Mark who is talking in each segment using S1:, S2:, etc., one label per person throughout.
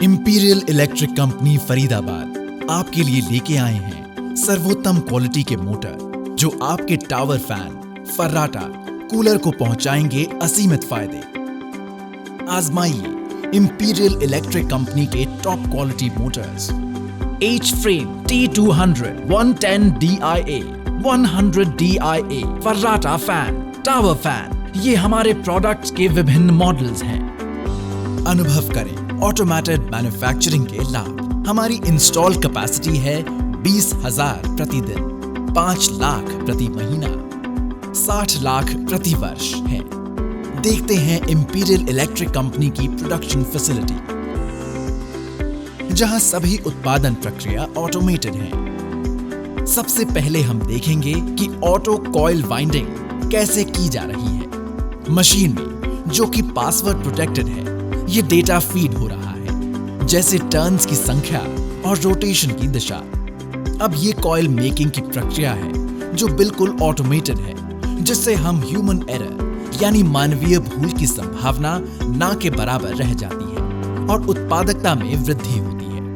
S1: Imperial electric company Faridabad आपके लिए लेके आए हैं सर्वोत्तम क्वालिटी के मोटर जो आपके टावर फैन, फर्राटा, कूलर को पहुंचाएंगे असीमित फायदे। आजमाइए इंपीरियल इलेक्ट्रिक कंपनी के top quality motors. H frame T200 110 DIA 100 DIA फर्राटा फैन, टावर फैन, ये हमारे प्रोडक्ट्स के विभिन्न मॉडल्स हैं। अनुभव करें ऑटोमेटेड मैन्युफैक्चरिंग के लाभ। हमारी इंस्टॉल कैपेसिटी है 20,000 प्रतिदिन, 5 लाख प्रति महीना, 60 लाख प्रति वर्ष है। देखते हैं इंपीरियल इलेक्ट्रिक कंपनी की प्रोडक्शन फैसिलिटी, जहां सभी उत्पादन प्रक्रिया ऑटोमेटेड है। सबसे पहले हम देखेंगे कि ऑटो कॉइल वाइंडिंग कैसे की जा रही है। मशीन में जो कि पासवर्ड प्रोटेक्टेड है, ये डेटा फीड हो रहा है, जैसे टर्न्स की संख्या और रोटेशन की दिशा। अब ये कॉइल मेकिंग की प्रक्रिया है जो बिल्कुल ऑटोमेटेड है, जिससे हम ह्यूमन एरर यानी मानवीय भूल की संभावना ना के बराबर रह जाती है और उत्पादकता में वृद्धि होती है।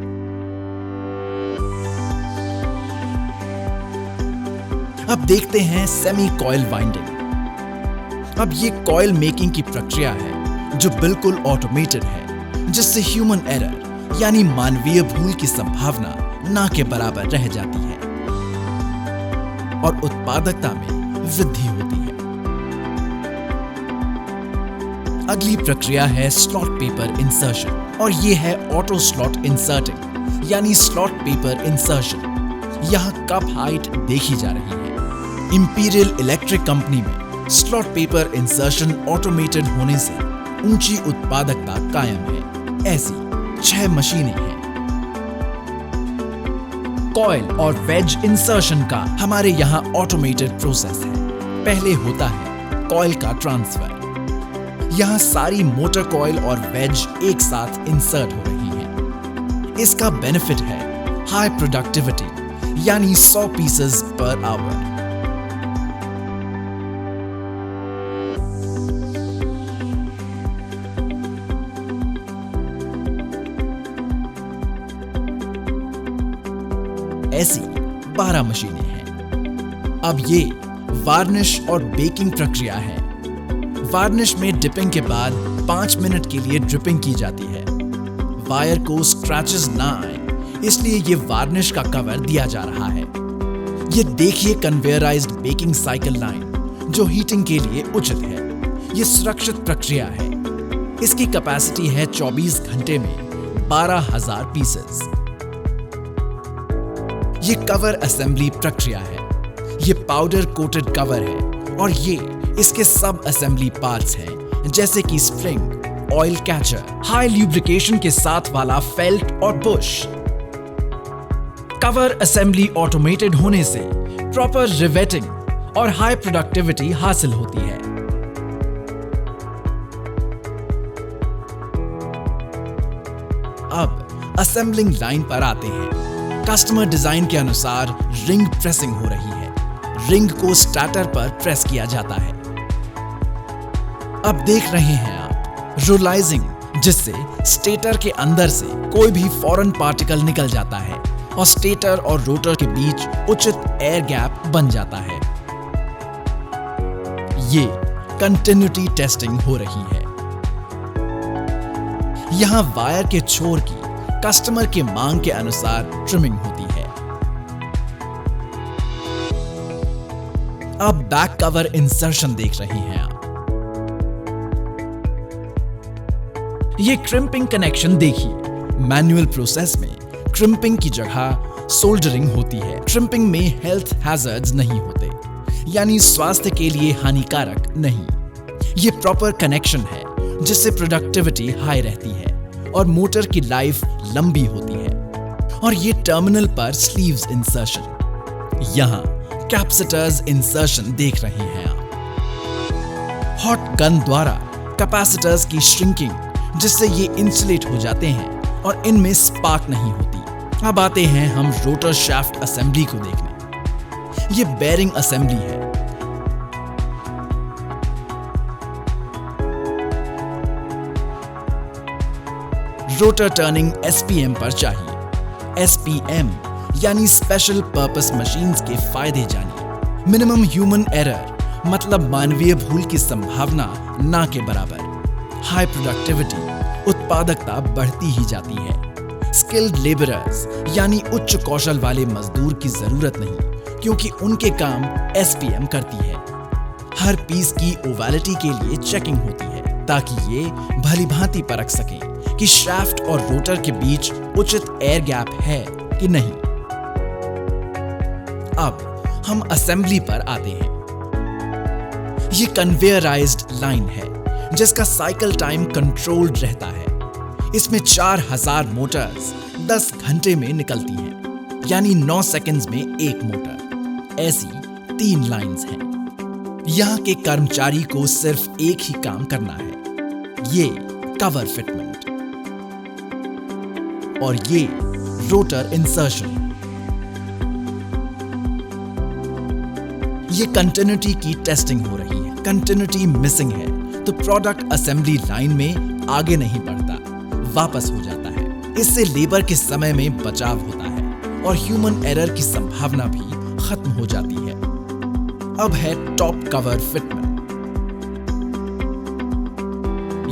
S1: अब देखते हैं सेमी कॉइल वाइंडिंग। अब ये कॉइल मेकिंग की प्रक्रिया है जो बिल्कुल ऑटोमेटेड है, जिससे ह्यूमन एरर यानी मानवीय भूल की संभावना ना के बराबर रह जाती है और उत्पादकता में वृद्धि होती है। अगली प्रक्रिया है स्लॉट पेपर इंसर्शन और ये है ऑटो स्लॉट इंसर्टिंग यानी स्लॉट पेपर इंसर्शन। यहाँ कप हाइट देखी जा रही है। इंपीरियल इलेक्ट्रिक कंपनी में स्लॉट पेपर इंसर्शन ऑटोमेटेड होने से ऊंची उत्पादकता कायम है। ऐसी 6 मशीनें हैं। कॉइल और वेज इंसर्शन का हमारे यहाँ ऑटोमेटेड प्रोसेस है। पहले होता है कॉइल का ट्रांसफर। यहाँ सारी मोटर कॉइल और वेज एक साथ इंसर्ट हो रही हैं। इसका बेनिफिट है हाई प्रोडक्टिविटी यानी 100 पीसेस पर आवर। ऐसी 12 मशीनें हैं। अब ये वार्निश और बेकिंग प्रक्रिया है। वार्निश में डिपिंग के बाद 5 मिनट के लिए ड्रिपिंग की जाती है। वायर को स्क्रैचेस ना आए, इसलिए ये वार्निश का कवर दिया जा रहा है। ये देखिए कन्वेयराइज्ड बेकिंग साइकिल लाइन जो हीटिंग के लिए उचित है। ये सुरक्षित प्रक्रिया है। इसकी कैपेसिटी है 24 घंटे में 12,000 पीसेस। ये कवर असेंबली प्रक्रिया है। ये पाउडर कोटेड कवर है और ये इसके सब असेंबली पार्ट्स हैं, जैसे कि spring, oil catcher, high lubrication के साथ वाला फेल्ट और बुश। कवर असेंबली ऑटोमेटेड होने से प्रॉपर रिवेटिंग और हाई प्रोडक्टिविटी हासिल होती है। अब असेंबलिंग लाइन पर आते हैं। कस्टमर डिजाइन के अनुसार रिंग प्रेसिंग हो रही है। रिंग को स्टार्टर पर प्रेस किया जाता है। अब देख रहे हैं आप रोलाइजिंग, जिससे स्टेटर के अंदर से कोई भी फॉरेन पार्टिकल निकल जाता है और स्टेटर और रोटर के बीच उचित एयर गैप बन जाता है। ये कंटिन्यूटी टेस्टिंग हो रही है। यहां वायर के छोर की कस्टमर के मांग के अनुसार ट्रिमिंग होती है। अब बैक कवर इंसर्शन देख रहे हैं आप। ये क्रिम्पिंग कनेक्शन देखिए। मैनुअल प्रोसेस में क्रिम्पिंग की जगह सोल्डरिंग होती है। क्रिम्पिंग में हेल्थ हैजर्ड्स नहीं होते, यानी स्वास्थ्य के लिए हानिकारक नहीं। ये प्रॉपर कनेक्शन है, जिससे प्रोडक्टिविटी हाई रहती है और मोटर की लाइफ लंबी होती है। और ये टर्मिनल पर स्लीव्स इंसर्शन, यहां कैपेसिटर्स इंसर्शन देख रहे हैं आप। हॉट गन द्वारा कैपेसिटर्स की श्रिंकिंग, जिससे ये इंसुलेट हो जाते हैं और इनमें स्पार्क नहीं होती। अब आते हैं हम रोटर शाफ्ट असेंबली को देखने। ये बेरिंग असेंबली है। रोटर टर्निंग एसपीएम पर चाहिए। एसपीएम यानी स्पेशल पर्पस मशीन्स के फायदे जानिए। मिनिमम ह्यूमन एरर मतलब मानवीय भूल की संभावना ना के बराबर। हाई प्रोडक्टिविटी, उत्पादकता बढ़ती ही जाती है। स्किल्ड लेबरर्स यानी उच्च कौशल वाले मजदूर की जरूरत नहीं, क्योंकि उनके काम एसपीएम करती है। हर पीस की ओवैलिटी के लिए चेकिंग होती है ताकि ये भलीभांति परख सकें कि शाफ्ट और रोटर के बीच उचित एयर गैप है कि नहीं। अब हम असेंबली पर आते हैं। ये कन्वेयराइज्ड लाइन है जिसका साइकिल टाइम कंट्रोल्ड रहता है। इसमें 4000 मोटर्स 10 घंटे में निकलती हैं, यानी 9 सेकंड्स में एक मोटर। ऐसी 3 लाइंस हैं। यहाँ के कर्मचारी को सिर्फ एक ही काम करना है, ये कवर फिटमेंट और ये रोटर इंसर्शन। ये कंटिन्यूटी की टेस्टिंग हो रही है। कंटिन्यूटी मिसिंग है तो प्रोडक्ट असेंबली लाइन में आगे नहीं बढ़ता, वापस हो जाता है। इससे लेबर के समय में बचाव होता है और ह्यूमन एरर की संभावना भी खत्म हो जाती है। अब है टॉप कवर फिटमेंट।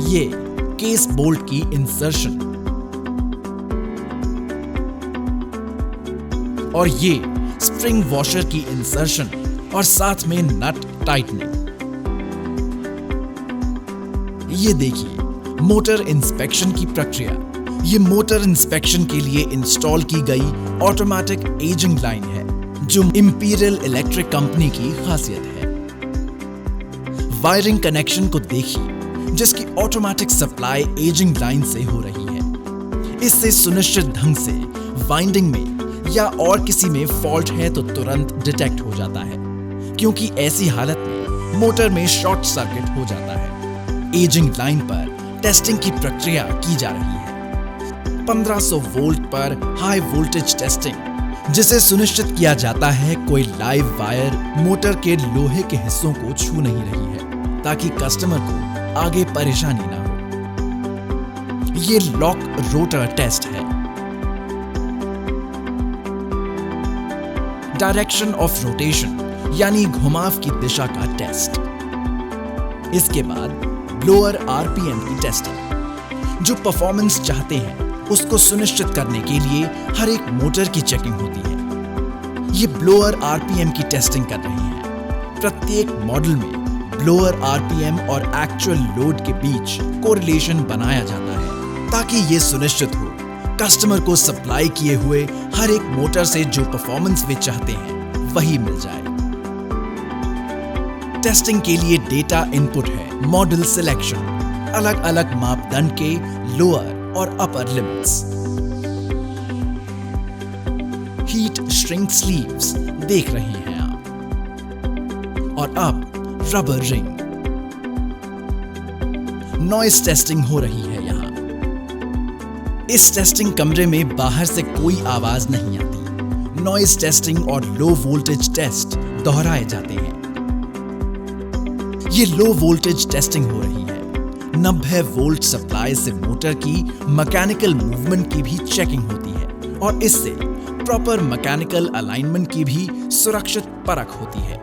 S1: ये केस बोल्ट की इंसर्शन और ये स्प्रिंग वॉशर की इंसर्शन और साथ में नट टाइटनिंग। ये देखिए मोटर इंस्पेक्शन की प्रक्रिया। ये मोटर इंस्पेक्शन के लिए इंस्टॉल की गई ऑटोमेटिक एजिंग लाइन है, जो इंपीरियल इलेक्ट्रिक कंपनी की खासियत है। वायरिंग कनेक्शन को देखिए जिसकी ऑटोमेटिक सप्लाई एजिंग लाइन से हो रही है। इससे सुनिश्चित ढंग से वाइंडिंग में या और किसी में फॉल्ट है तो तुरंत डिटेक्ट हो जाता है, क्योंकि ऐसी हालत में मोटर में शॉर्ट सर्किट हो जाता है। एजिंग लाइन पर टेस्टिंग की प्रक्रिया की जा रही है। 1500 वोल्ट पर हाई वोल्टेज टेस्टिंग, जिसे सुनिश्चित किया जाता है कोई लाइव वायर मोटर के लोहे के हिस्सों को छू नहीं रही है, ताकि कस्टमर को आगे परेशानी ना हो। ये लॉक रोटर टेस्ट है। डायरेक्शन ऑफ रोटेशन यानी घुमाव की दिशा का टेस्ट। इसके बाद ब्लोअर आरपीएम की टेस्टिंग। जो परफॉर्मेंस चाहते हैं उसको सुनिश्चित करने के लिए हर एक मोटर की चेकिंग होती है। ये ब्लोअर आरपीएम की टेस्टिंग कर रही है। प्रत्येक मॉडल में ब्लोअर आरपीएम और एक्चुअल लोड के बीच कोरिलेशन बनाया जाता है, ताकि ये सुनिश्चित हो कस्टमर को सप्लाई किए हुए हर एक मोटर से जो परफॉर्मेंस वे चाहते हैं वही मिल जाए। टेस्टिंग के लिए डेटा इनपुट है मॉडल सिलेक्शन, अलग अलग मापदंड के लोअर और अपर लिमिट्स। हीट श्रिंक स्लीव्स देख रहे हैं आप। और अब रबर रिंग। नॉइज टेस्टिंग हो रही है यहां। इस टेस्टिंग कमरे में बाहर से कोई आवाज नहीं आती। नॉइज टेस्टिंग और लो वोल्टेज टेस्ट दोहराए जाते हैं। ये लो वोल्टेज टेस्टिंग हो रही है। 90 वोल्ट सप्लाई से मोटर की मैकेनिकल मूवमेंट की भी चेकिंग होती है और इससे प्रॉपर मैकेनिकल अलाइनमेंट की भी सुरक्षित परख होती है।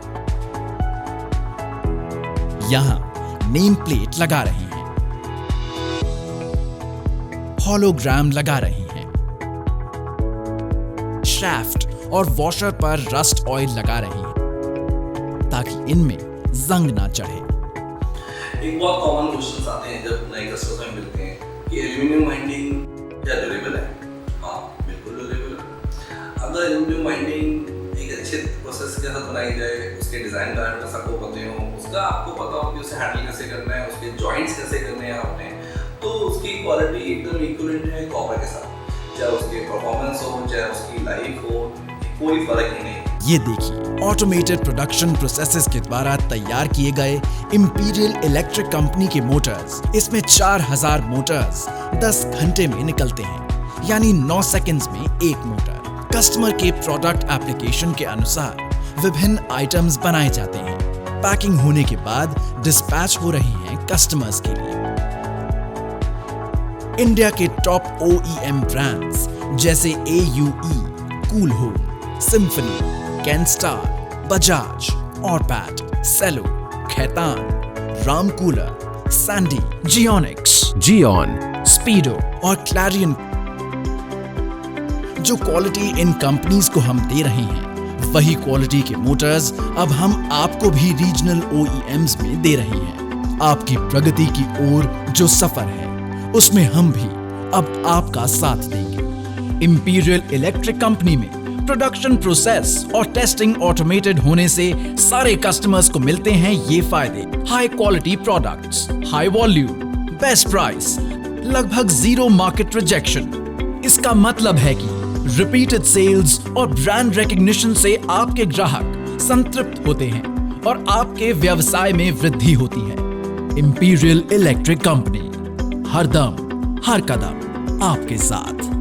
S1: यहां नेम प्लेट लगा रहे हैं, होलोग्राम लगा रहे हैं, शाफ्ट और वॉशर पर रस्ट ऑयल लगा रहे हैं ताकि इनमें जंग ना चढ़े।
S2: एक बहुत कॉमन क्वेश्चंस आते हैं जब नए कस्टमर्स में मिलते हैं कि एल्यूमिनियम वाइंडिंग क्या ड्यूरेबल है? हाँ, बिल्कुल ड्यूरेबल है। अगर एल्यूमिनियम वाइंडिंग एक अच्छे प्रोसेस के साथ बनाई जाए, उसके डिज़ाइन पैरामीटर्स आपको पते हो, उसका आपको पता हो कि उसे हैंडल कैसे करना है, उसके जॉइंट्स कैसे करने हैं आपने, तो उसकी क्वालिटी एकदम इक्विवेलेंट है कॉपर के साथ। चाहे उसकी परफॉर्मेंस हो, चाहे उसकी लाइफ हो, कोई फर्क ही नहीं।
S1: ये देखिए ऑटोमेटेड प्रोडक्शन प्रोसेसेस के द्वारा तैयार किए गए इंपीरियल इलेक्ट्रिक कंपनी के मोटर्स। इसमें 4000 मोटर्स 10 घंटे में निकलते हैं, यानी 9 सेकंड्स में एक मोटर। कस्टमर के प्रोडक्ट एप्लीकेशन के अनुसार विभिन्न आइटम्स बनाए जाते हैं। पैकिंग होने के बाद डिस्पैच हो रही हैं कस्टमर्स के लिए। इंडिया के टॉप OEM ब्रांड्स जैसे AUE, cool home, Symphony, Canstar, Bajaj, Orpat, Cello, Khaitan, Ram cooler, Sandy, Geonix,
S3: Geon,
S1: Speedo और क्लैरियन। जो क्वालिटी इन कंपनीज को हम दे रहे हैं, वही क्वालिटी के मोटर्स अब हम आपको भी रीजनल OEMs में दे रहे हैं। आपकी प्रगति की ओर जो सफर है, उसमें हम भी अब आपका साथ देंगे। इंपीरियल इलेक्ट्रिक कंपनी में प्रोडक्शन प्रोसेस और टेस्टिंग ऑटोमेटेड होने से सारे कस्टमर्स को मिलते हैं ये फायदे: high quality products, high volume, best price, लगभग जीरो मार्केट रिजेक्शन। इसका मतलब है कि रिपीटेड सेल्स और ब्रांड रिकग्निशन से आपके ग्राहक संतृप्त होते हैं और आपके व्यवसाय में वृद्धि होती है। इंपीरियल इलेक्ट्रिक कंपनी, हर दम, हर कदम आपके साथ।